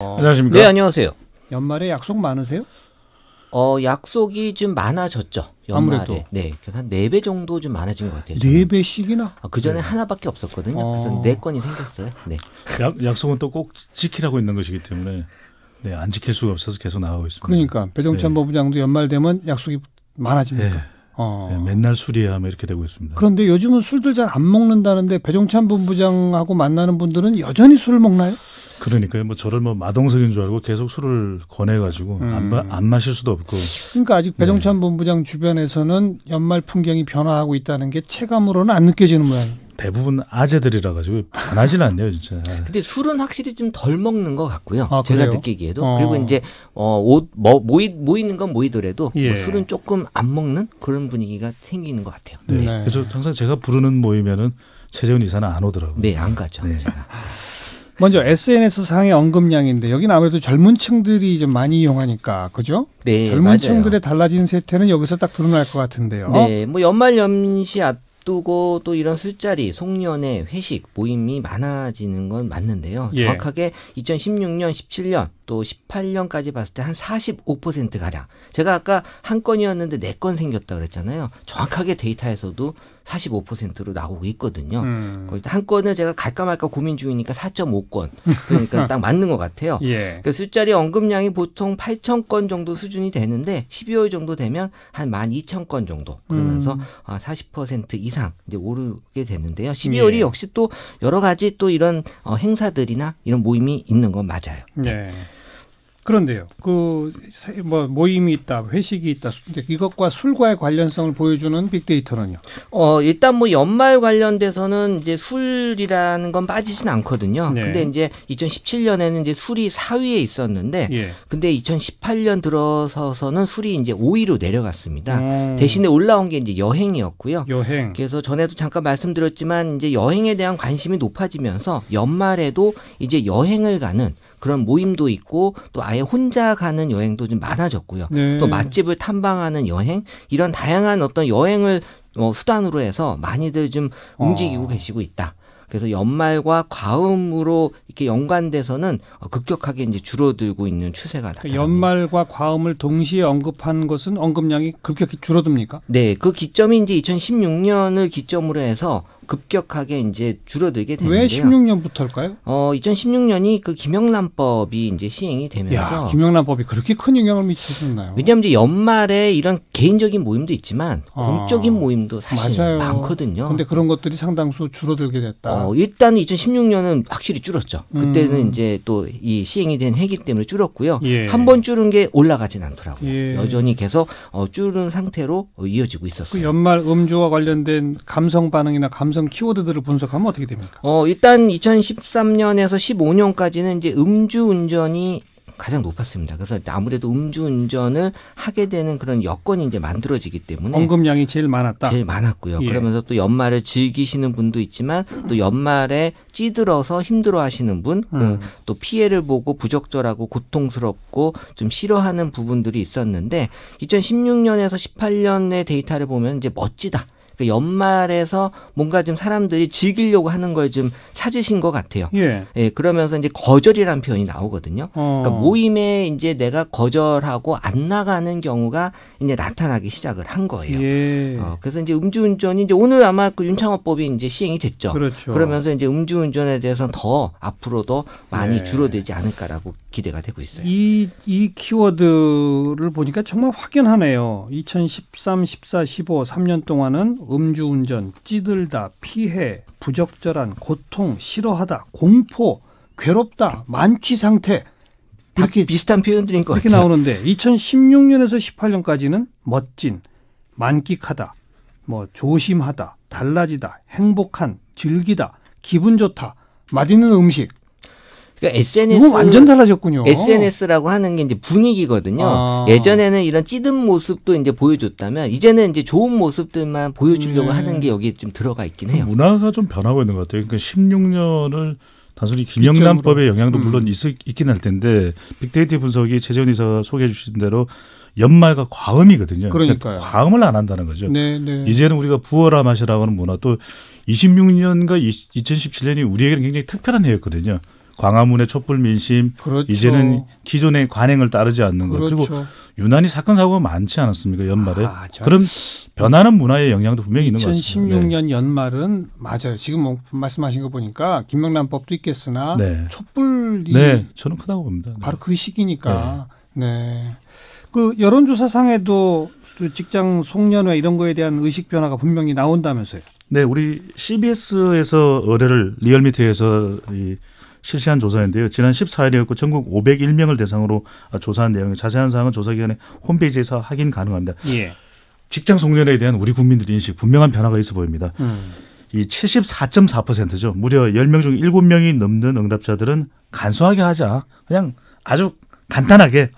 안녕하십니까? 네, 안녕하세요. 연말에 약속 많으세요? 약속이 좀 많아졌죠. 연말에. 아무래도. 네, 그래서 한 4배 정도 좀 많아진 것 같아요. 4배씩이나? 그 전에 하나밖에 없었거든요. 그래서 4건이 생겼어요. 네. 약속은 또 꼭 지키라고 있는 것이기 때문에 네, 안 지킬 수가 없어서 계속 나가고 있습니다. 그러니까 배종찬 네. 본부장도 연말 되면 약속이 많아집니까? 네. 네, 맨날 술이야 뭐 이렇게 되고 있습니다. 그런데 요즘은 술들 잘 안 먹는다는데 배종찬 본부장하고 만나는 분들은 여전히 술을 먹나요? 그러니까요. 뭐 저를 뭐 마동석인 줄 알고 계속 술을 권해가지고 안 마실 수도 없고. 그러니까 아직 배종찬 본부장 주변에서는 연말 풍경이 변화하고 있다는 게 체감으로는 안 느껴지는 모양이에요. 대부분 아재들이라 가지고 변하지는 않네요, 진짜. 근데 술은 확실히 좀 덜 먹는 것 같고요. 아, 제가 그래요? 느끼기에도. 그리고 이제 모이는 건 모이더라도 예. 뭐 술은 조금 안 먹는 그런 분위기가 생기는 것 같아요. 네. 네. 그래서 항상 제가 부르는 모이면은 최재훈 이사는 안 오더라고요. 네, 안 가죠. 네. 제가. 먼저 SNS 상의 언급량인데 여기는 아무래도 젊은 층들이 좀 많이 이용하니까 그죠? 네, 젊은 맞아요. 층들의 달라진 세태는 여기서 딱 드러날 것 같은데요. 네, 뭐 연말 연시 앞두고 또 이런 술자리, 송년회, 회식, 모임이 많아지는 건 맞는데요. 예. 정확하게 2016년, 17년 또 18년까지 봤을 때 한 45%가량. 제가 아까 한 건이었는데 4건 생겼다 그랬잖아요. 정확하게 데이터에서도 45%로 나오고 있거든요. 한 건을 제가 갈까 말까 고민 중이니까 4.5건. 그러니까 딱 맞는 것 같아요. 예. 그 술자리 언급량이 보통 8,000건 정도 수준이 되는데 12월 정도 되면 한 12,000건 정도. 그러면서 40% 이상 이제 오르게 되는데요. 12월이 예. 역시 또 여러 가지 또 이런 행사들이나 이런 모임이 있는 건 맞아요. 네. 그런데요, 뭐 모임이 있다, 회식이 있다, 근데 이것과 술과의 관련성을 보여주는 빅데이터는요. 일단 뭐 연말 관련돼서는 이제 술이라는 건 빠지진 않거든요. 네. 근데 이제 2017년에는 이제 술이 4위에 있었는데, 예. 근데 2018년 들어서서는 술이 이제 5위로 내려갔습니다. 대신에 올라온 게 이제 여행이었고요. 여행. 그래서 전에도 잠깐 말씀드렸지만 이제 여행에 대한 관심이 높아지면서 연말에도 이제 여행을 가는 그런 모임도 있고 또 아예 혼자 가는 여행도 좀 많아졌고요. 네. 또 맛집을 탐방하는 여행 이런 다양한 어떤 여행을 수단으로 해서 많이들 좀 움직이고 계시고 있다. 그래서 연말과 과음으로 이렇게 연관돼서는 급격하게 이제 줄어들고 있는 추세가 나타납니다. 연말과 과음을 동시에 언급한 것은 언급량이 급격히 줄어듭니까? 네, 그 기점이 이제 2016년을 기점으로 해서 급격하게 이제 줄어들게 되는데요. 왜 16년부터일까요? 2016년이 그 김영란법이 이제 시행이 되면서. 야, 김영란법이 그렇게 큰 영향을 미쳤나요? 왜냐하면 이제 연말에 이런 개인적인 모임도 있지만 공적인 모임도 사실 맞아요. 많거든요. 근데 그런 것들이 상당수 줄어들게 됐다. 일단 2016년은 확실히 줄었죠. 그때는 이제 또 이 시행이 된 해기 때문에 줄었고요. 예. 한 번 줄은 게 올라가진 않더라고요. 예. 여전히 계속 줄은 상태로 이어지고 그 있었어요. 연말 음주와 관련된 감성 반응이나 감성 키워드들을 분석하면 어떻게 됩니까? 일단 2013년에서 15년까지는 이제 음주운전이 가장 높았습니다. 그래서 아무래도 음주운전을 하게 되는 그런 여건이 이제 만들어지기 때문에 언급량이 제일 많았다. 제일 많았고요. 예. 그러면서 또 연말을 즐기시는 분도 있지만 또 연말에 찌들어서 힘들어하시는 분, 또 피해를 보고 부적절하고 고통스럽고 좀 싫어하는 부분들이 있었는데 2016년에서 18년의 데이터를 보면 이제 멋지다. 그러니까 연말에서 뭔가 좀 사람들이 즐기려고 하는 걸 좀 찾으신 것 같아요. 예. 예, 그러면서 이제 거절이라는 표현이 나오거든요. 그러니까 모임에 이제 내가 거절하고 안 나가는 경우가 이제 나타나기 시작을 한 거예요. 예. 그래서 이제 음주운전이 이제 오늘 아마 그 윤창호법이 이제 시행이 됐죠. 그렇죠. 그러면서 이제 음주운전에 대해서는 더 앞으로도 많이 네. 줄어들지 않을까라고 기대가 되고 있어요. 이 키워드를 보니까 정말 확연하네요. 2013, 14, 15, 3년 동안은 음주운전, 찌들다, 피해, 부적절한, 고통, 싫어하다, 공포, 괴롭다, 만취 상태 이렇게 비슷한 표현들인 것 이렇게 같아요. 나오는데 2016년에서 18년까지는 멋진, 만끽하다, 뭐 조심하다, 달라지다, 행복한, 즐기다, 기분 좋다, 맛있는 음식. 그러니까 이거 완전 달라졌군요. SNS라고 하는 게 이제 분위기거든요. 예전에는 이런 찌든 모습도 이제 보여줬다면 이제는 이제 좋은 모습들만 보여주려고 하는 게 여기에 좀 들어가 있긴 해요. 문화가 좀 변하고 있는 것 같아요. 그러니까 16년을 단순히 김영란법의 영향도 물론 있긴 할 텐데 빅데이터 분석이 최재훈 이사가 소개해 주신 대로 연말과 과음이거든요. 그러니까요. 과음을 안 한다는 거죠. 네, 네. 이제는 우리가 부어라 마시라고 하는 문화 또 26년과 2017년이 우리에게는 굉장히 특별한 해였거든요. 광화문의 촛불 민심, 그렇죠. 이제는 기존의 관행을 따르지 않는 것. 그렇죠. 그리고 유난히 사건 사고가 많지 않았습니까? 연말에. 맞아. 그런 변하는 문화의 영향도 분명히 있는 것 같습니다. 2016년 연말은 맞아요. 지금 뭐 말씀하신 거 보니까 김명란법도 있겠으나 네. 촛불이 네, 저는 크다고 봅니다. 네. 바로 그 시기니까. 네. 그 여론조사상에도 직장 송년회 이런 거에 대한 의식 변화가 분명히 나온다면서요. 네, 우리 CBS에서 의뢰를 리얼미터에서 실시한 조사인데요. 지난 14일이었고 전국 501명을 대상으로 조사한 내용이 자세한 사항은 조사기관의 홈페이지에서 확인 가능합니다. 예. 직장 송년회에 대한 우리 국민들의 인식 분명한 변화가 있어 보입니다. 이 74.4%죠. 무려 10명 중 7명이 넘는 응답자들은 간소하게 하자. 그냥 아주 간단하게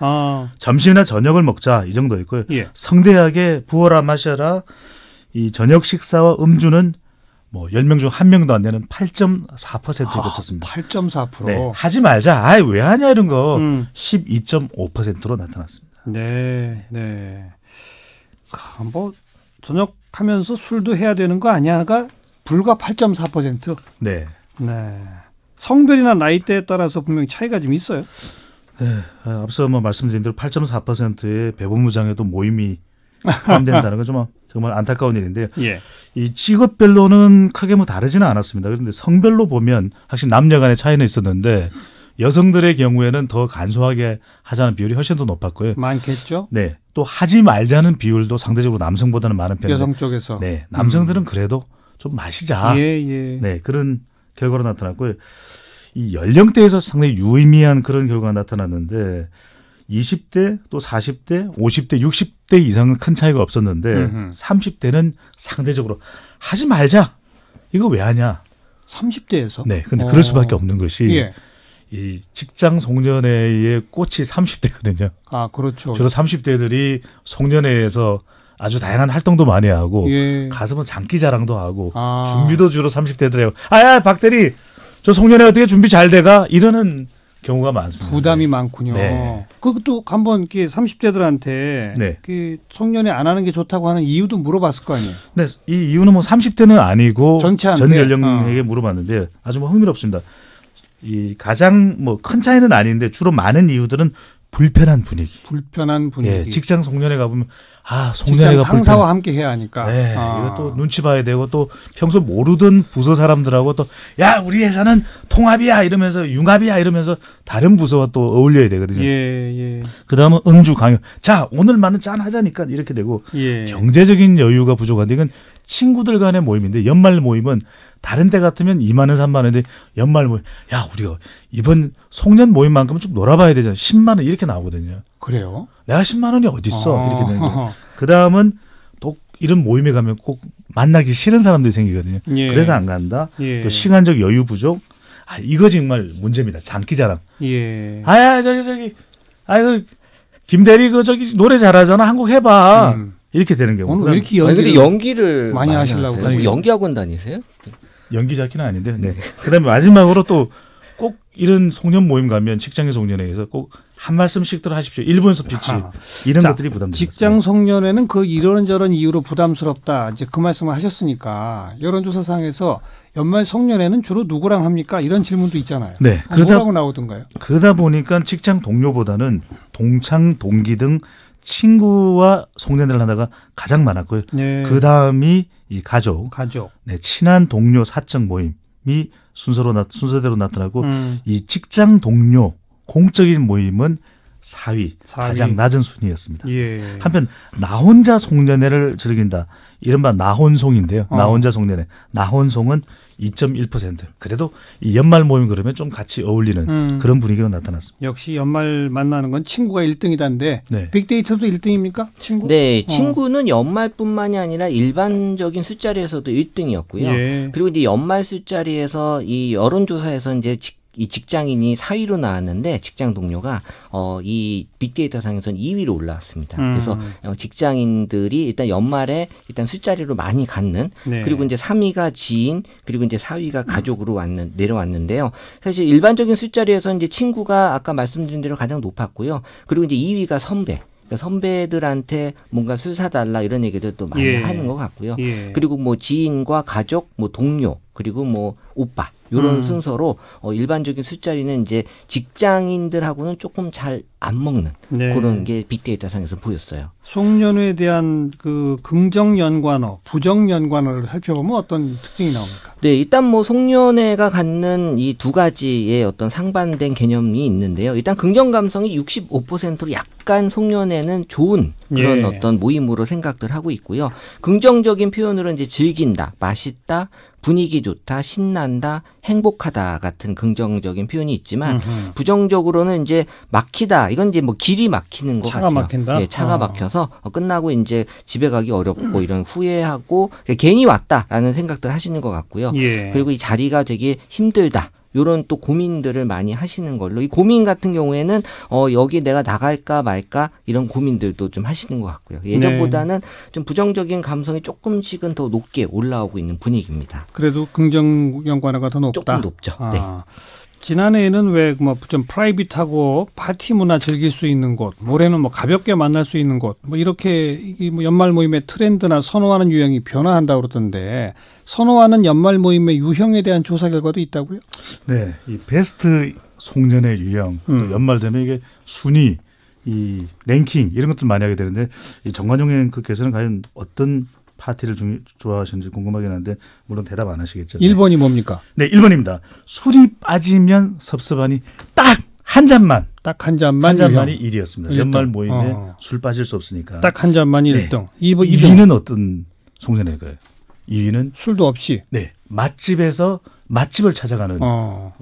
점심이나 저녁을 먹자 이 정도였고요. 예. 성대하게 부어라 마셔라. 이 저녁 식사와 음주는 뭐 10명 중 1명도 안 되는 8.4%에 그쳤습니다. 8.4%. 네, 하지 말자. 아이 왜 하냐 이런 거 12.5%로 나타났습니다. 네, 네. 뭐 저녁하면서 술도 해야 되는 거 아니야가 불과 8.4%. 네. 네. 성별이나 나이대에 따라서 분명히 차이가 좀 있어요. 네, 앞서 뭐 말씀드린 대로 8.4%의 배분무장에도 모임이 포함된다는 건 좀 정말 안타까운 일인데요. 예. 이 직업별로는 크게 뭐 다르지는 않았습니다. 그런데 성별로 보면 확실히 남녀 간의 차이는 있었는데 여성들의 경우에는 더 간소하게 하자는 비율이 훨씬 더 높았고요. 많겠죠. 네, 또 하지 말자는 비율도 상대적으로 남성보다는 많은 편인데 여성 쪽에서. 네, 남성들은 그래도 좀 마시자. 예. 네, 그런 결과로 나타났고요. 이 연령대에서 상당히 유의미한 그런 결과가 나타났는데 20대 또 40대, 50대, 60대 이상은 큰 차이가 없었는데 30대는 상대적으로 하지 말자. 이거 왜 하냐. 30대에서. 네, 근데 그럴 수밖에 없는 것이 예. 이 직장 송년회의 꽃이 30대거든요. 아, 그렇죠. 주로 30대들이 송년회에서 아주 다양한 활동도 많이 하고 예. 가서 뭐 장기자랑도 하고 준비도 주로 30대들이 하고 아야 박대리 저 송년회 어떻게 준비 잘 돼가 이러는 경우가 많습니다. 부담이 많군요. 네. 그것도 한번 이렇게 30대들한테 네. 그 송년회 안 하는 게 좋다고 하는 이유도 물어봤을 거 아니에요. 네, 이 이유는 뭐 30대는 아니고 전체한테? 전 연령에게 물어봤는데 아주 뭐 흥미롭습니다. 이 가장 뭐 큰 차이는 아닌데 주로 많은 이유들은 불편한 분위기. 불편한 분위기. 예, 직장 송년회 가보면 직장 송년회가 상사와 함께 해야 하니까. 네, 이것도 눈치 봐야 되고 또 평소 모르던 부서 사람들하고 또 야 우리 회사는 통합이야 이러면서 융합이야 이러면서 다른 부서와 또 어울려야 되거든요. 예. 그다음은 음주 강요. 자 오늘만은 짠 하자니까 이렇게 되고 예. 경제적인 여유가 부족한데 이건 친구들 간의 모임인데 연말 모임은 다른 때 같으면 2만 원 3만 원인데 연말 모임 야 우리가 이번 송년 모임만큼은 좀 놀아봐야 되잖아. 10만 원 이렇게 나오거든요. 그래요? 내가 10만 원이 어디 있어 이렇게 되는데 그다음은 또 이런 모임에 가면 꼭 만나기 싫은 사람들이 생기거든요. 예. 그래서 안 간다. 예. 또 시간적 여유 부족. 이거 정말 문제입니다. 장기자랑. 예. 아이고 김대리 저기 노래 잘하잖아. 한 곡 해봐. 이렇게 되는 경우. 오늘 왜 이렇게 근데 연기를 많이 하시려고 하세요? 그러세요? 연기학원 다니세요? 연기 잡기는 아닌데. 네. 그다음에 마지막으로 또 꼭 이런 송년 모임 가면 직장의 송년회에서 꼭 한 말씀씩들 하십시오. 1분 스피치 이런 것들이 부담됩니다. 직장 송년회는 그 이런저런 이유로 부담스럽다. 이제 그 말씀을 하셨으니까 여론조사상에서 연말 송년회는 주로 누구랑 합니까? 이런 질문도 있잖아요. 네. 뭐라고 나오던가요? 그러다 보니까 직장 동료보다는 동창, 동기 등 친구와 송년회를 하다가 가장 많았고요. 네. 그 다음이 이 가족, 네, 친한 동료 사적 모임이 순서대로 나타나고 이 직장 동료 공적인 모임은 4위. 가장 낮은 순위였습니다. 예. 한편 나 혼자 송년회를 즐긴다. 이른바 나혼송인데요. 나 혼자 송년회. 나혼송은 2.1%. 그래도 이 연말 모임 그러면 좀 같이 어울리는 그런 분위기로 나타났습니다. 역시 연말 만나는 건 친구가 1등이다인데 네. 빅데이터도 1등입니까? 친구? 네. 친구는 연말뿐만이 아니라 일반적인 술자리에서도 1등이었고요. 예. 그리고 이제 연말 술자리에서 이 여론조사에서 이제 이 직장인이 4위로 나왔는데 직장 동료가 이 빅데이터 상에서는 2위로 올라왔습니다. 그래서 직장인들이 일단 연말에 일단 술자리로 많이 갖는 네. 그리고 이제 3위가 지인 그리고 이제 4위가 가족으로 내려왔는데요. 사실 일반적인 술자리에서 이제 친구가 아까 말씀드린 대로 가장 높았고요. 그리고 이제 2위가 선배. 그러니까 선배들한테 뭔가 술 사달라 이런 얘기들 또 많이 예. 하는 것 같고요. 예. 그리고 뭐 지인과 가족, 뭐 동료 그리고 뭐 오빠 요런 순서로 일반적인 술자리는 이제 직장인들하고는 조금 잘 안 먹는 네. 그런 게 빅데이터 상에서 보였어요. 송년회에 대한 그 긍정 연관어, 부정 연관어를 살펴보면 어떤 특징이 나옵니까? 네, 일단 뭐 송년회가 갖는 이 두 가지의 어떤 상반된 개념이 있는데요. 일단 긍정 감성이 65%로 약간 송년회는 좋은 그런 예. 어떤 모임으로 생각들 하고 있고요. 긍정적인 표현으로 이제 즐긴다, 맛있다, 분위기 좋다, 신난다, 행복하다 같은 긍정적인 표현이 있지만 부정적으로는 이제 막히다. 이건 이제 뭐 길이 막히는 것 차가 같아요. 막힌다? 네, 차가 막혀서 끝나고 이제 집에 가기 어렵고 이런 후회하고 괜히 왔다라는 생각들 하시는 것 같고요. 예. 그리고 이 자리가 되게 힘들다. 요런 또 고민들을 많이 하시는 걸로 이 고민 같은 경우에는 여기 내가 나갈까 말까 이런 고민들도 좀 하시는 것 같고요. 예전보다는 좀 부정적인 감성이 조금씩은 더 높게 올라오고 있는 분위기입니다. 그래도 긍정 연관어가 더 높다. 조금 높죠. 네. 지난해에는 왜 뭐 좀 프라이빗하고 파티 문화 즐길 수 있는 곳, 올해는 뭐 가볍게 만날 수 있는 곳, 뭐 이렇게 이 뭐 연말 모임의 트렌드나 선호하는 유형이 변화한다고 그러던데 선호하는 연말 모임의 유형에 대한 조사 결과도 있다고요? 네, 이 베스트 송년회 유형, 또 연말 되면 이게 순위, 이 랭킹 이런 것들 많이 하게 되는데 이 정관용 앵커께서는 과연 어떤 파티를 좋아하시는지 궁금하긴 한데 물론 대답 안 하시겠죠. 1번이 뭡니까? 네, 1번입니다. 술이 빠지면 섭섭하니 딱 한 잔만. 딱 한 잔만. 한 잔만이 1위였습니다. 1등. 연말 모임에 술 빠질 수 없으니까. 딱 한 잔만이 1등. 네. 2위는 어떤 송년회일까요? 2위는 술도 없이. 네, 맛집에서 맛집을 찾아가는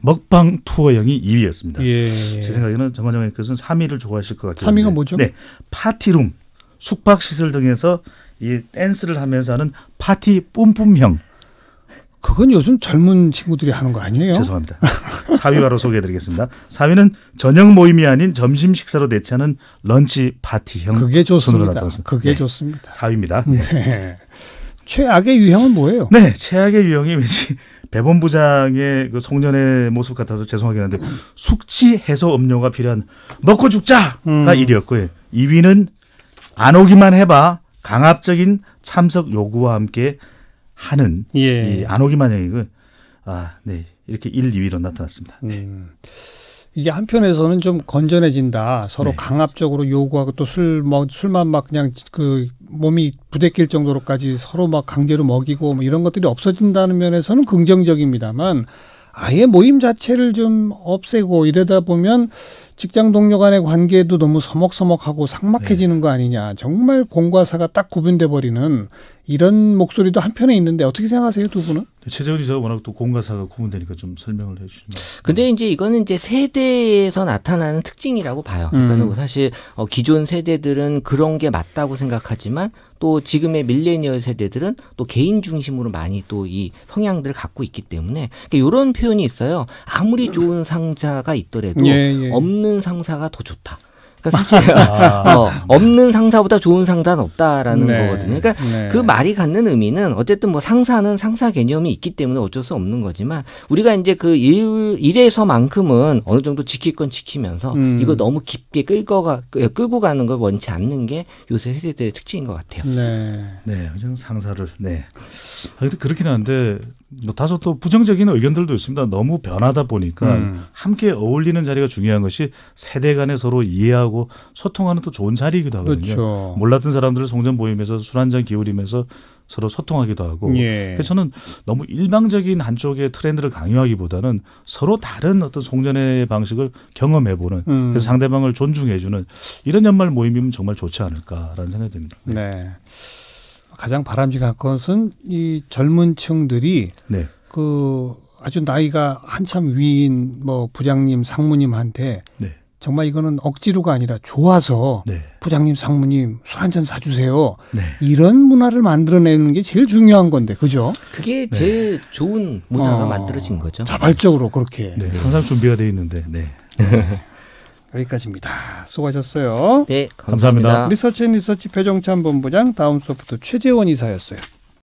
먹방 투어형이 2위였습니다. 예. 제 생각에는 정관장 앵커는 3위를 좋아하실 것 같아요. 3위가 뭐죠? 네, 파티룸, 숙박시설 등에서 이 댄스를 하면서 하는 파티 뿜뿜형. 그건 요즘 젊은 친구들이 하는 거 아니에요? 죄송합니다. 4위 바로 소개해드리겠습니다. 4위는 저녁 모임이 아닌 점심 식사로 대체하는 런치 파티형. 그게 좋습니다. 그게 네, 좋습니다. 4위입니다. 네. 최악의 유형은 뭐예요? 네, 최악의 유형이 왠지 배본부장의 그 송년회 모습 같아서 죄송하긴 한데 숙취 해소 음료가 필요한 먹고 죽자가 1위였고요. 2위는 안 오기만 해봐 강압적인 참석 요구와 함께 하는 이 안 오기만 행위고 네, 이렇게 1, 2위로 나타났습니다. 이게 한편에서는 좀 건전해진다. 서로 강압적으로 요구하고 또 술만 막 그냥 그 몸이 부대낄 정도로까지 서로 막 강제로 먹이고 뭐 이런 것들이 없어진다는 면에서는 긍정적입니다만 아예 모임 자체를 좀 없애고 이러다 보면 직장 동료 간의 관계도 너무 서먹서먹하고 삭막해지는 거 아니냐. 정말 공과 사가 딱 구분돼 버리는 이런 목소리도 한편에 있는데 어떻게 생각하세요, 두 분은? 최재훈 이사가 워낙 또 공과 사가 구분되니까 좀 설명을 해 주시면. 근데 이제 이거는 이제 세대에서 나타나는 특징이라고 봐요. 그러니까 사실 기존 세대들은 그런 게 맞다고 생각하지만 또 지금의 밀레니얼 세대들은 또 개인 중심으로 많이 또 이 성향들을 갖고 있기 때문에 그러니까 이런 표현이 있어요. 아무리 좋은 상사가 있더라도 없는 상사가 더 좋다. 그러니까 사실 없는 상사보다 좋은 상사는 없다라는 거거든요. 그러니까 그 말이 갖는 의미는 어쨌든 뭐 상사는 상사 개념이 있기 때문에 어쩔 수 없는 거지만 우리가 이제 그 일에서만큼은 어느 정도 지킬 건 지키면서 이거 너무 깊게 끌고 가는 걸 원치 않는 게 요새 세대들의 특징인 것 같아요. 네, 상사를 근데 그렇긴 한데 뭐 다소 또 부정적인 의견들도 있습니다. 너무 변하다 보니까 함께 어울리는 자리가 중요한 것이 세대 간에 서로 이해하고 소통하는 또 좋은 자리이기도 하거든요. 그렇죠. 몰랐던 사람들을 송년 모임에서 술 한잔 기울이면서 서로 소통하기도 하고 그래서 저는 너무 일방적인 한쪽의 트렌드를 강요하기보다는 서로 다른 어떤 송년회 방식을 경험해보는 그래서 상대방을 존중해주는 이런 연말 모임이면 정말 좋지 않을까라는 생각이 듭니다. 네. 가장 바람직한 것은 이 젊은 층들이 그 아주 나이가 한참 위인 뭐 부장님, 상무님한테 정말 이거는 억지로가 아니라 좋아서 부장님, 상무님 술 한잔 사주세요. 이런 문화를 만들어내는 게 제일 중요한 건데, 그죠? 그게 제일 좋은 문화가 만들어진 거죠. 자발적으로 그렇게. 항상 준비가 돼 있는데. 여기까지입니다. 수고하셨어요. 네, 감사합니다. 리서치앤리서치 배종찬 본부장, 다음소프트 최재원 이사였어요.